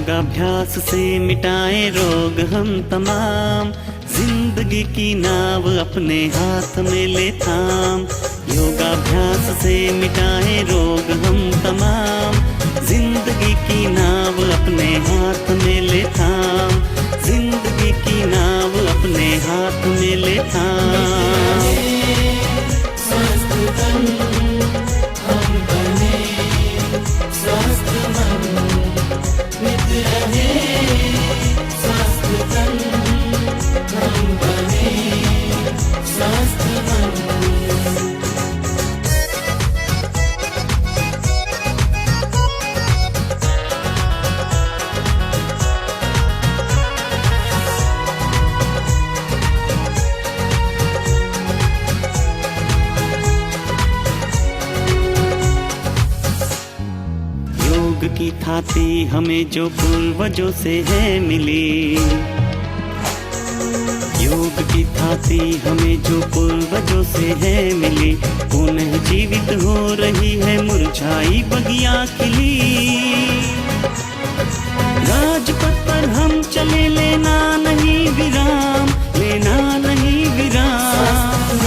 योगाभ्यास से मिटाए रोग हम तमाम, जिंदगी की नाव अपने हाथ में ले थाम। योगाभ्यास से मिटाए रोग हम तमाम, जिंदगी की नाव अपने हाथ में ले थाम। जिंदगी की नाव अपने हाथ में ले थाम। स्वस्थ तन हम बने, स्वस्थ मन नित रहे। स्वस्थ तन हम बने, स्वस्थ मन। योग की थाती हमें जो पूर्वजों से है मिली, योग की थाती हमें जो पूर्वजों से है मिली, पुनः जीवित हो रही है मुरझाई बगिया खिली। राजपथ पर हम चले, लेना नहीं विराम, लेना नहीं विराम।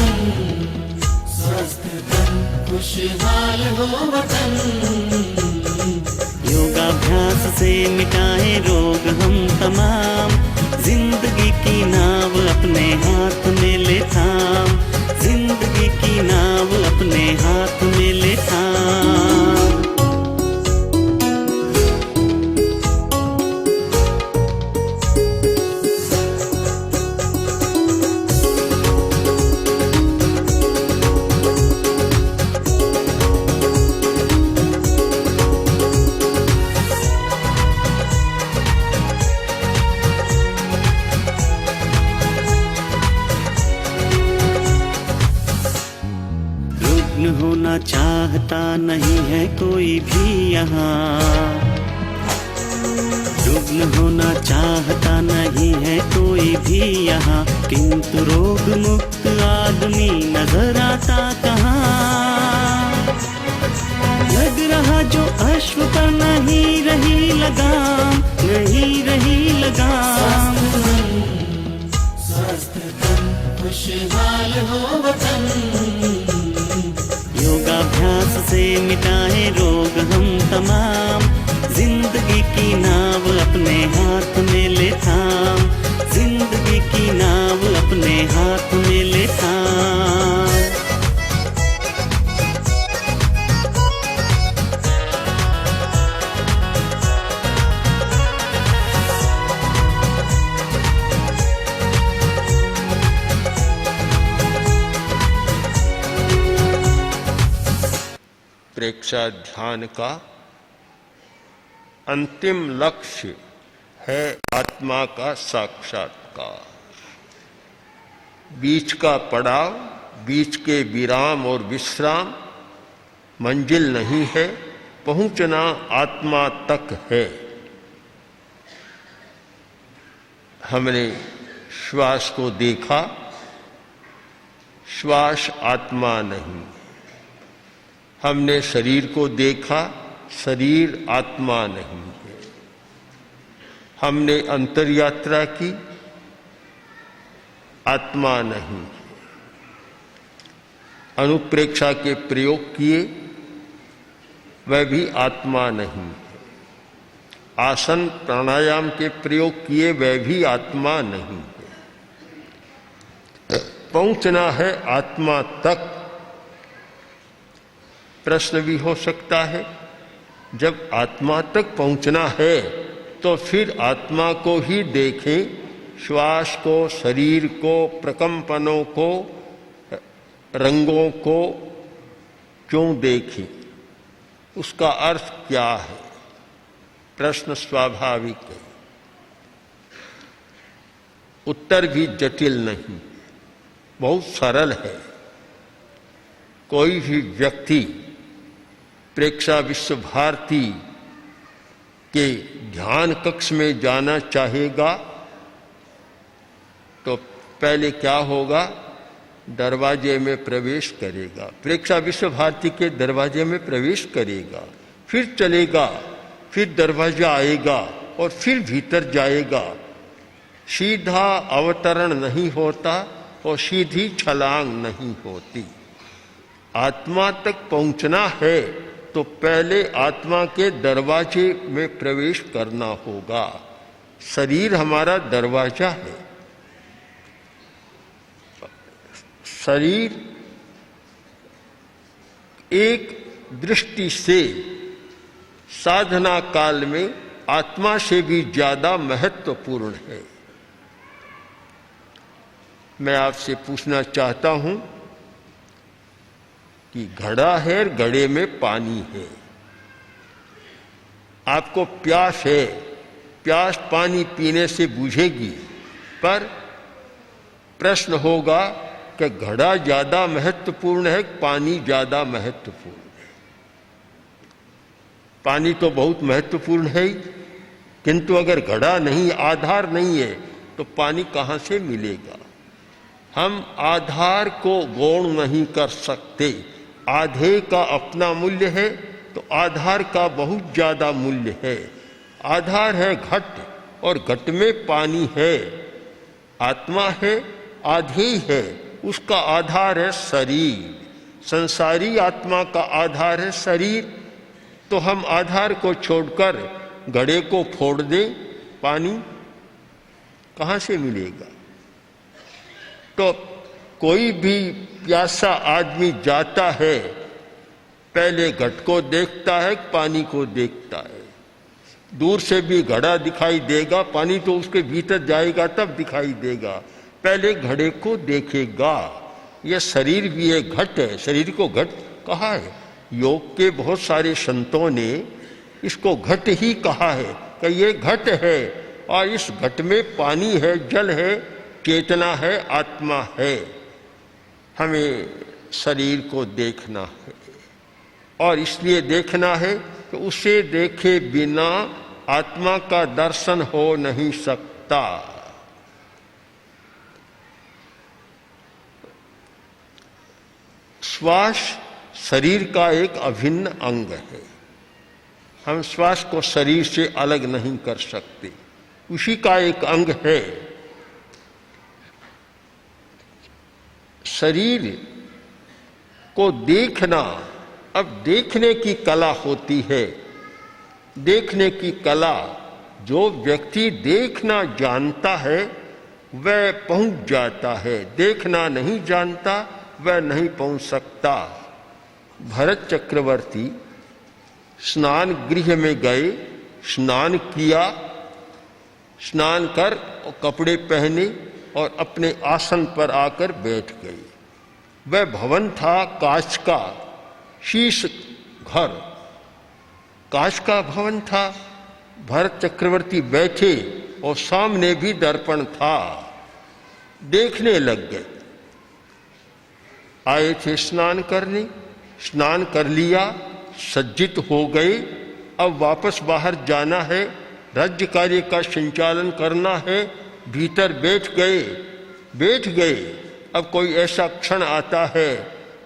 स्वस्थ तन खुशहाल हो वतन। योगाभ्यास से मिटाए रोग हम तमाम, जिंदगी की नाव अपने हाथ में ले थाम। जिंदगी की नाव अपने हाथ में ले थाम। रुग्ण होना चाहता नहीं है कोई भी यहाँ, रुग्ण होना चाहता नहीं है कोई भी यहाँ, किंतु रोग मुक्त आदमी नजर आता कहाँ। लग रहा जो अश्व पर नहीं रही लगाम, नहीं रही लगाम। स्वस्थ तन खुशहाल हो वतन। योगाभ्यास से मिटाए रोग हम तमाम, जिंदगी की नाव अपने हाथ में ले थाम। जिंदगी की नाव अपने हाथ में ले थाम। प्रेक्षा ध्यान का अंतिम लक्ष्य है आत्मा का साक्षात्कार। बीच का पड़ाव, बीच के विराम और विश्राम मंजिल नहीं है, पहुंचना आत्मा तक है। हमने श्वास को देखा, श्वास आत्मा नहीं। हमने शरीर को देखा, शरीर आत्मा नहीं है। हमने अंतर यात्रा की, आत्मा नहीं है। अनुप्रेक्षा के प्रयोग किए, वह भी आत्मा नहीं है। आसन प्राणायाम के प्रयोग किए, वह भी आत्मा नहीं है। पहुंचना है आत्मा तक। प्रश्न भी हो सकता है, जब आत्मा तक पहुंचना है तो फिर आत्मा को ही देखें, श्वास को, शरीर को, प्रकंपनों को, रंगों को क्यों देखें? उसका अर्थ क्या है? प्रश्न स्वाभाविक है, उत्तर भी जटिल नहीं, बहुत सरल है। कोई भी व्यक्ति प्रेक्षा विश्व भारती के ध्यान कक्ष में जाना चाहेगा तो पहले क्या होगा? दरवाजे में प्रवेश करेगा, प्रेक्षा विश्व भारती के दरवाजे में प्रवेश करेगा, फिर चलेगा, फिर दरवाजा आएगा और फिर भीतर जाएगा। सीधा अवतरण नहीं होता और सीधी छलांग नहीं होती। आत्मा तक पहुंचना है तो पहले आत्मा के दरवाजे में प्रवेश करना होगा। शरीर हमारा दरवाजा है। शरीर एक दृष्टि से साधना काल में आत्मा से भी ज्यादा महत्वपूर्ण है। मैं आपसे पूछना चाहता हूं कि घड़ा है, घड़े में पानी है, आपको प्यास है, प्यास पानी पीने से बुझेगी, पर प्रश्न होगा कि घड़ा ज्यादा महत्वपूर्ण है, पानी ज्यादा महत्वपूर्ण है। पानी तो बहुत महत्वपूर्ण है ही, किंतु अगर घड़ा नहीं, आधार नहीं है तो पानी कहां से मिलेगा। हम आधार को गौण नहीं कर सकते। आधे का अपना मूल्य है तो आधार का बहुत ज्यादा मूल्य है। आधार है घट और घट में पानी है। आत्मा है, आधे ही है, उसका आधार है शरीर। संसारी आत्मा का आधार है शरीर। तो हम आधार को छोड़कर घड़े को फोड़ दें, पानी कहां से मिलेगा। तो कोई भी प्यासा आदमी जाता है, पहले घट को देखता है, पानी को देखता है। दूर से भी घड़ा दिखाई देगा, पानी तो उसके भीतर जाएगा तब दिखाई देगा। पहले घड़े को देखेगा। यह शरीर भी एक घट है। शरीर को घट कहा है। योग के बहुत सारे संतों ने इसको घट ही कहा है कि ये घट है और इस घट में पानी है, जल है, चेतना है, आत्मा है। हमें शरीर को देखना है और इसलिए देखना है कि उसे देखे बिना आत्मा का दर्शन हो नहीं सकता। श्वास शरीर का एक अभिन्न अंग है। हम श्वास को शरीर से अलग नहीं कर सकते, उसी का एक अंग है। शरीर को देखना, अब देखने की कला होती है। देखने की कला, जो व्यक्ति देखना जानता है वह पहुंच जाता है, देखना नहीं जानता वह नहीं पहुंच सकता। भरत चक्रवर्ती स्नान गृह में गए, स्नान किया, स्नान कर और कपड़े पहने और अपने आसन पर आकर बैठ गए। वह भवन था कांच का, शीश घर, कांच का भवन था। भरत चक्रवर्ती बैठे और सामने भी दर्पण था, देखने लग गए। आए थे स्नान करने, स्नान कर लिया, सज्जित हो गए। अब वापस बाहर जाना है, राज्य कार्य का संचालन करना है, भीतर बैठ गए। अब कोई ऐसा क्षण आता है,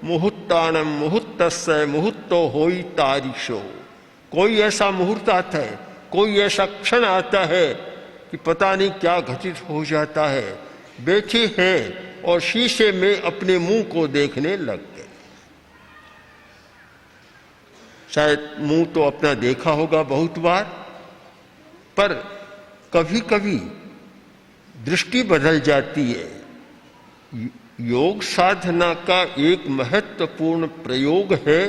मुहूर्तानम मुहूर्तस्य मुहूर्तो होई तारिशो। कोई ऐसा मुहूर्त आता है, कोई ऐसा क्षण आता है कि पता नहीं क्या घटित हो जाता है। बैठे हैं और शीशे में अपने मुंह को देखने लग गए। शायद मुंह तो अपना देखा होगा बहुत बार, पर कभी कभी दृष्टि बदल जाती है। योग साधना का एक महत्वपूर्ण प्रयोग है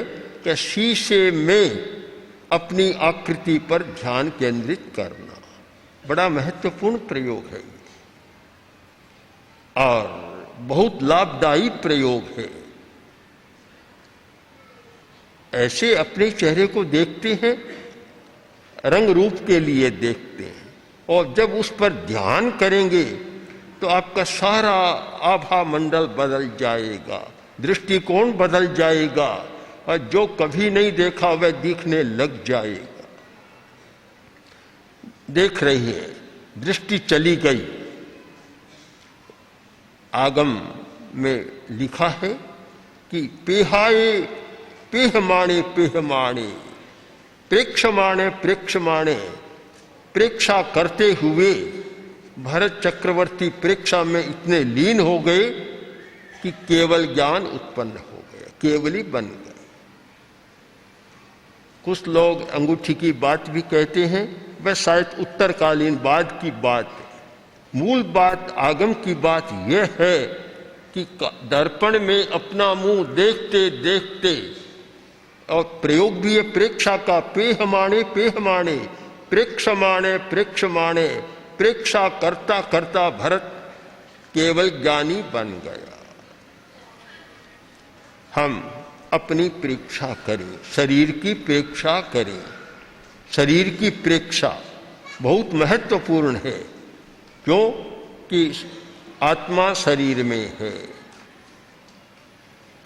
कि शीशे में अपनी आकृति पर ध्यान केंद्रित करना। बड़ा महत्वपूर्ण प्रयोग है और बहुत लाभदायी प्रयोग है। ऐसे अपने चेहरे को देखते हैं, रंग रूप के लिए देखते हैं, और जब उस पर ध्यान करेंगे तो आपका सारा आभा मंडल बदल जाएगा, दृष्टिकोण बदल जाएगा और जो कभी नहीं देखा वह दिखने लग जाएगा। देख रही है, दृष्टि चली गई। आगम में लिखा है कि पेहाए पेहमाणे पेहमाणे, प्रेक्षमाणे प्रेक्षमाणे, प्रेक्षा करते हुए भरत चक्रवर्ती प्रेक्षा में इतने लीन हो गए कि केवल ज्ञान उत्पन्न हो गया, केवली बन गए। कुछ लोग अंगूठी की बात भी कहते हैं, वह शायद उत्तरकालीन बाद की बात है। मूल बात, आगम की बात यह है कि दर्पण में अपना मुंह देखते देखते, और प्रयोग भी है प्रेक्षा का, पेहमाणे पेहमाणे, प्रेक्षमाणे प्रेक्षमाणे, प्रेक्षा करता करता भरत केवल ज्ञानी बन गया। हम अपनी प्रेक्षा करें, शरीर की प्रेक्षा करें। शरीर की प्रेक्षा बहुत महत्वपूर्ण है, क्यों कि आत्मा शरीर में है,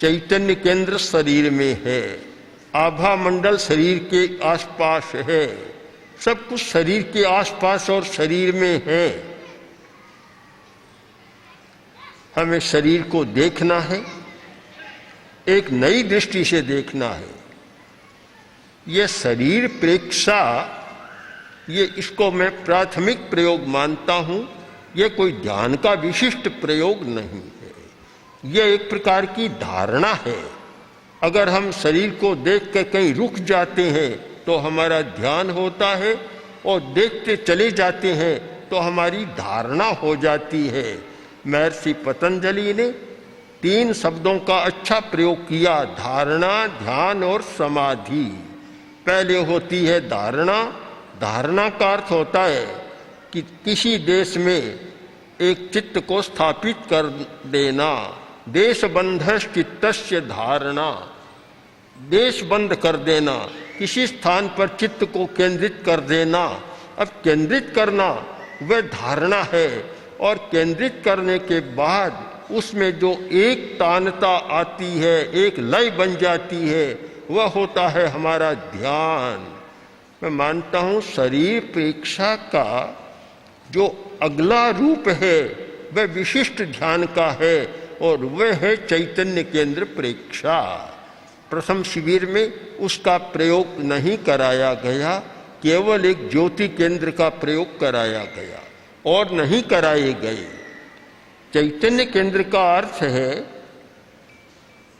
चैतन्य केंद्र शरीर में है, आभा मंडल शरीर के आसपास है, सब कुछ शरीर के आसपास और शरीर में है। हमें शरीर को देखना है, एक नई दृष्टि से देखना है। यह शरीर प्रेक्षा, ये इसको मैं प्राथमिक प्रयोग मानता हूं, यह कोई ध्यान का विशिष्ट प्रयोग नहीं है। यह एक प्रकार की धारणा है। अगर हम शरीर को देख कर कहीं रुक जाते हैं तो हमारा ध्यान होता है, और देखते चले जाते हैं तो हमारी धारणा हो जाती है। महर्षि पतंजलि ने 3 शब्दों का अच्छा प्रयोग किया, धारणा, ध्यान और समाधि। पहले होती है धारणा। धारणा का अर्थ होता है कि किसी देश में एक चित्त को स्थापित कर देना। देश बंधश्चित्तस्य धारणा, देश बंद कर देना, किसी स्थान पर चित्त को केंद्रित कर देना। अब केंद्रित करना वह धारणा है, और केंद्रित करने के बाद उसमें जो एक तानता आती है, एक लय बन जाती है, वह होता है हमारा ध्यान। मैं मानता हूं शरीर प्रेक्षा का जो अगला रूप है वह विशिष्ट ध्यान का है, और वह है चैतन्य केंद्र प्रेक्षा। प्रथम शिविर में उसका प्रयोग नहीं कराया गया, केवल एक ज्योति केंद्र का प्रयोग कराया गया, और नहीं कराए गए। चैतन्य केंद्र का अर्थ है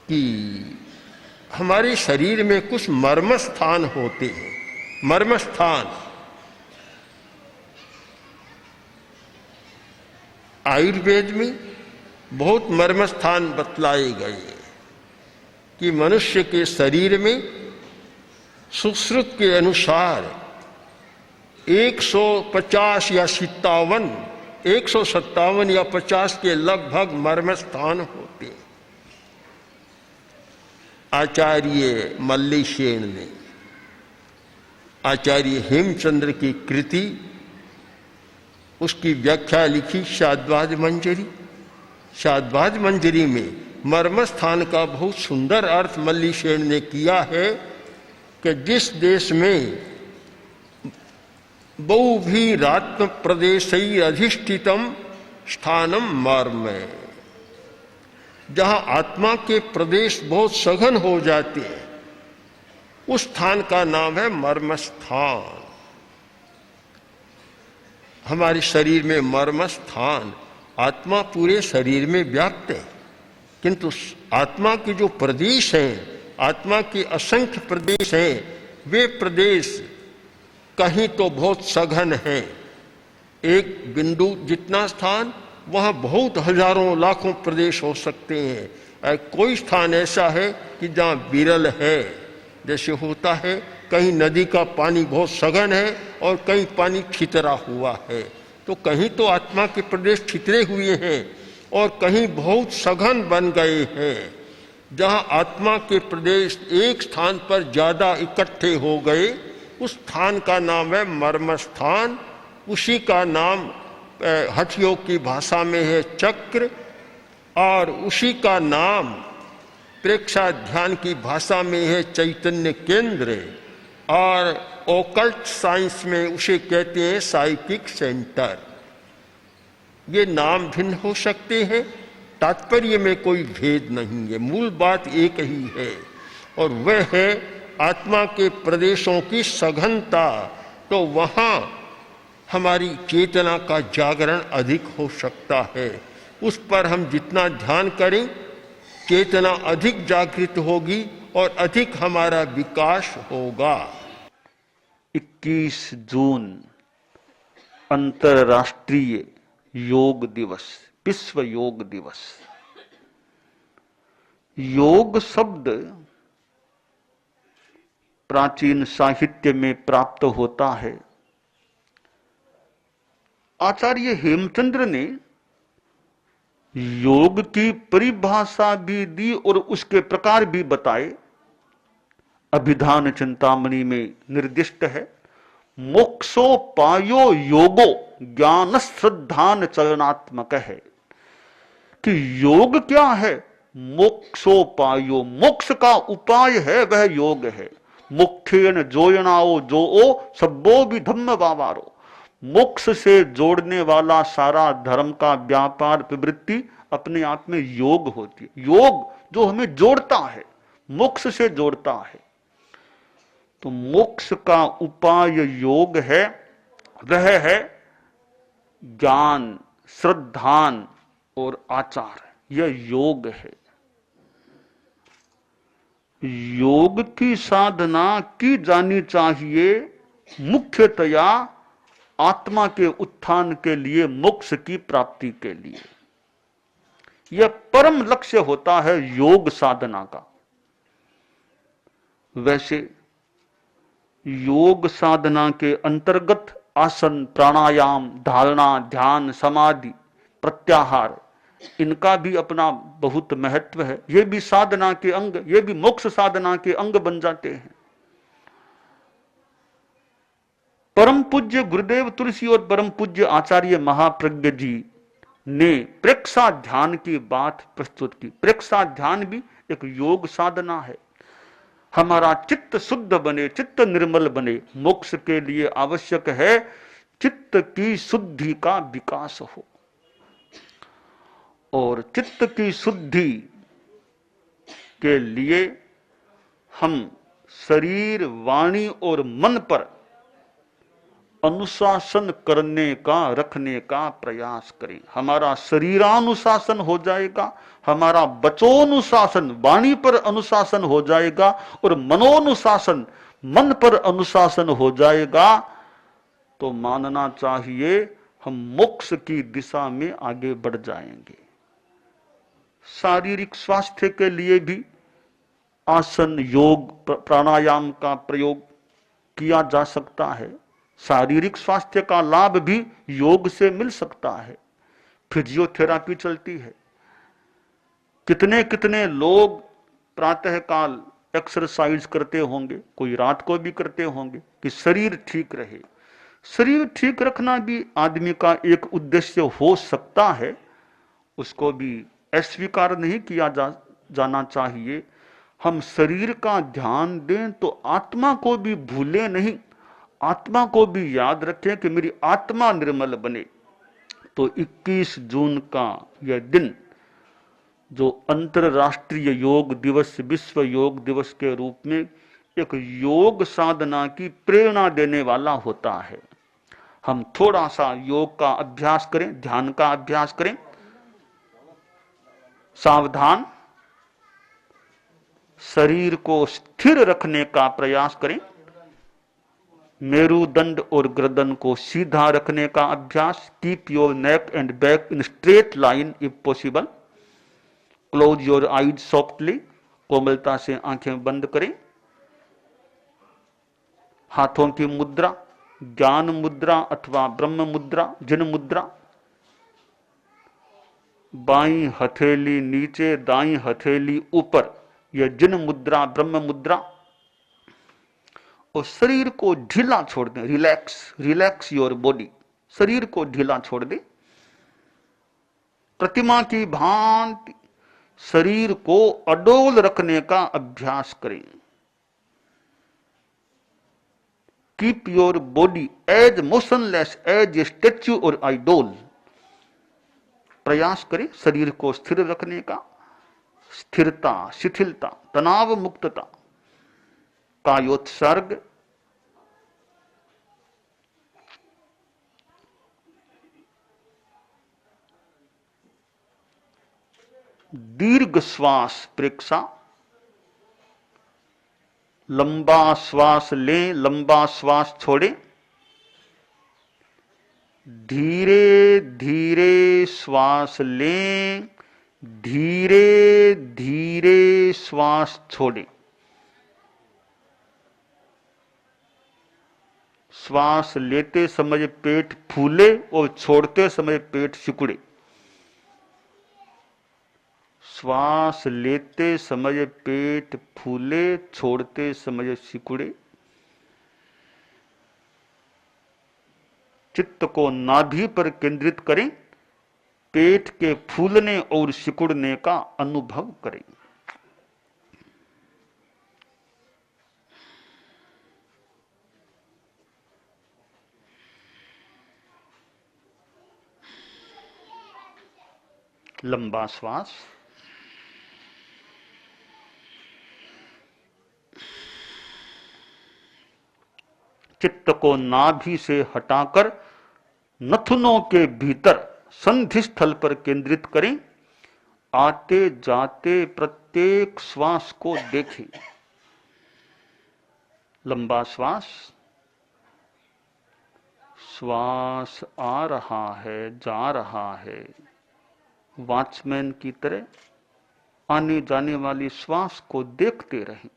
कि हमारे शरीर में कुछ मर्म स्थान होते हैं। मर्म स्थान आयुर्वेद में बहुत मर्म स्थान बतलाए गए कि मनुष्य के शरीर में सुश्रुत के अनुसार 150 या 57, 157 या 50 के लगभग मर्म स्थान होते हैं। आचार्य मल्लीसेन ने आचार्य हेमचंद्र की कृति, उसकी व्याख्या लिखी शाद्वाज मंजरी। शाद्वाज मंजरी में मर्म स्थान का बहुत सुंदर अर्थ मल्लीसेन ने किया है कि जिस देश में बहुभीरात्म प्रदेशै अधिष्ठितम स्थानम मर्म, जहां आत्मा के प्रदेश बहुत सघन हो जाते हैं, उस स्थान का नाम है मर्म स्थान। हमारे शरीर में मर्म स्थान, आत्मा पूरे शरीर में व्याप्त है, किंतु आत्मा के जो प्रदेश हैं, आत्मा के असंख्य प्रदेश हैं, वे प्रदेश कहीं तो बहुत सघन हैं। एक बिंदु जितना स्थान, वहाँ बहुत हजारों लाखों प्रदेश हो सकते हैं। कोई स्थान ऐसा है कि जहाँ विरल है, जैसे होता है कहीं नदी का पानी बहुत सघन है और कहीं पानी छितरा हुआ है, तो कहीं तो आत्मा के प्रदेश छितरे हुए हैं और कहीं बहुत सघन बन गए हैं। जहाँ आत्मा के प्रदेश एक स्थान पर ज्यादा इकट्ठे हो गए, उस स्थान का नाम है मर्म स्थान। उसी का नाम हठयोग की भाषा में है चक्र, और उसी का नाम प्रेक्षा ध्यान की भाषा में है चैतन्य केंद्र, और ओकल्ट साइंस में उसे कहते हैं साइकिक सेंटर। ये नाम भिन्न हो सकते हैं, तात्पर्य में कोई भेद नहीं है, मूल बात एक ही है, और वह है आत्मा के प्रदेशों की सघनता। तो वहाँ हमारी चेतना का जागरण अधिक हो सकता है। उस पर हम जितना ध्यान करें, चेतना अधिक जागृत होगी और अधिक हमारा विकास होगा। 21 जून अंतर्राष्ट्रीय योग दिवस, विश्व योग दिवस। योग शब्द प्राचीन साहित्य में प्राप्त होता है। आचार्य हेमचंद्र ने योग की परिभाषा भी दी और उसके प्रकार भी बताए। अभिधान चिंतामणि में निर्दिष्ट है, मोक्षोपायो योगो ज्ञान श्रद्धान चरणात्मक है। कि योग क्या है? मोक्षोपायो, मोक्ष का उपाय है वह योग है। मुख्यन जोयनाओ जो ओ सब्बो भी धम्म वावारो। मोक्ष से जोड़ने वाला सारा धर्म का व्यापार प्रवृत्ति अपने आप में योग होती है। योग जो हमें जोड़ता है, मोक्ष से जोड़ता है। तो मोक्ष का उपाय योग है, वह है ज्ञान, श्रद्धान और आचार। यह योग है। योग की साधना की जानी चाहिए मुख्यतया आत्मा के उत्थान के लिए, मोक्ष की प्राप्ति के लिए। यह परम लक्ष्य होता है योग साधना का। वैसे योग साधना के अंतर्गत आसन, प्राणायाम, धारणा, ध्यान, समाधि, प्रत्याहार, इनका भी अपना बहुत महत्व है। ये भी साधना के अंग, ये भी मोक्ष साधना के अंग बन जाते हैं। परम पूज्य गुरुदेव तुलसी और परम पूज्य आचार्य महाप्रज्ञ जी ने प्रेक्षा ध्यान की बात प्रस्तुत की। प्रेक्षा ध्यान भी एक योग साधना है। हमारा चित्त शुद्ध बने, चित्त निर्मल बने, मोक्ष के लिए आवश्यक है चित्त की शुद्धि का विकास हो। और चित्त की शुद्धि के लिए हम शरीर, वाणी और मन पर अनुशासन करने का, रखने का प्रयास करें। हमारा शरीरानुशासन हो जाएगा, हमारा वचोनुशासन, वाणी पर अनुशासन हो जाएगा और मनोनुशासन, मन पर अनुशासन हो जाएगा। तो मानना चाहिए हम मोक्ष की दिशा में आगे बढ़ जाएंगे। शारीरिक स्वास्थ्य के लिए भी आसन, योग, प्राणायाम का प्रयोग किया जा सकता है। शारीरिक स्वास्थ्य का लाभ भी योग से मिल सकता है। फिजियोथेरापी चलती है। कितने कितने लोग प्रातःकाल एक्सरसाइज करते होंगे, कोई रात को भी करते होंगे कि शरीर ठीक रहे। शरीर ठीक रखना भी आदमी का एक उद्देश्य हो सकता है, उसको भी अस्वीकार नहीं किया जाना चाहिए। हम शरीर का ध्यान दें तो आत्मा को भी भूलें नहीं, आत्मा को भी याद रखें कि मेरी आत्मा निर्मल बने। तो 21 जून का यह दिन जो अंतरराष्ट्रीय योग दिवस, विश्व योग दिवस के रूप में एक योग साधना की प्रेरणा देने वाला होता है। हम थोड़ा सा योग का अभ्यास करें, ध्यान का अभ्यास करें। सावधान, शरीर को स्थिर रखने का प्रयास करें। मेरुदंड और गर्दन को सीधा रखने का अभ्यास। Keep your neck and back in straight line if possible. Close your eyes softly, कोमलता से आंखें बंद करें। हाथों की मुद्रा, ज्ञान मुद्रा अथवा ब्रह्म मुद्रा, जिन मुद्रा। बाईं हथेली नीचे, दाईं हथेली ऊपर, यह जिन मुद्रा, ब्रह्म मुद्रा। और शरीर को ढीला छोड़ दें, रिलैक्स, रिलैक्स योर बॉडी। शरीर को ढीला छोड़ दें। प्रतिमा की भांति शरीर को अडोल रखने का अभ्यास करें। Keep your body as motionless as a statue और आइडोल। प्रयास करें शरीर को स्थिर रखने का। स्थिरता, शिथिलता, तनाव मुक्तता, कायोत्सर्ग। दीर्घ श्वास प्रेक्षा, लंबा श्वास लें, लंबा श्वास छोड़ें, धीरे धीरे श्वास लें, धीरे धीरे श्वास छोड़ें। श्वास लेते समय पेट फूले और छोड़ते समय पेट सिकुड़े। श्वास लेते समय पेट फूले, छोड़ते समय सिकुड़े। चित्त को नाभि पर केंद्रित करें, पेट के फूलने और सिकुड़ने का अनुभव करें। लंबा श्वास, चित्त को नाभि से हटाकर नथुनों के भीतर संधि स्थल पर केंद्रित करें। आते जाते प्रत्येक श्वास को देखें। लंबा श्वास, श्वास आ रहा है, जा रहा है। वॉचमैन की तरह आने जाने वाली श्वास को देखते रहें।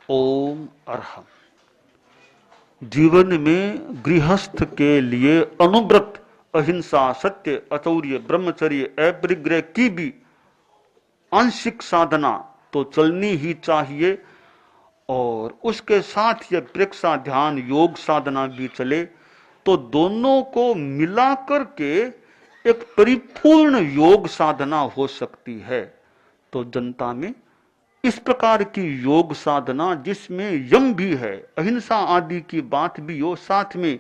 ओम अर्हम। जीवन में गृहस्थ के लिए अनुव्रत, अहिंसा, सत्य, अचौर्य, ब्रह्मचर्य, अपरिग्रह की भी आंशिक साधना तो चलनी ही चाहिए और उसके साथ ये प्रेक्षा, ध्यान, योग साधना भी चले तो दोनों को मिलाकर के एक परिपूर्ण योग साधना हो सकती है। तो जनता में इस प्रकार की योग साधना जिसमें यम भी है, अहिंसा आदि की बात भी हो, साथ में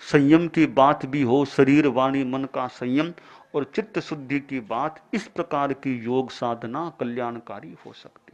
संयम की बात भी हो, शरीर वाणी मन का संयम और चित्त शुद्धि की बात, इस प्रकार की योग साधना कल्याणकारी हो सकती है।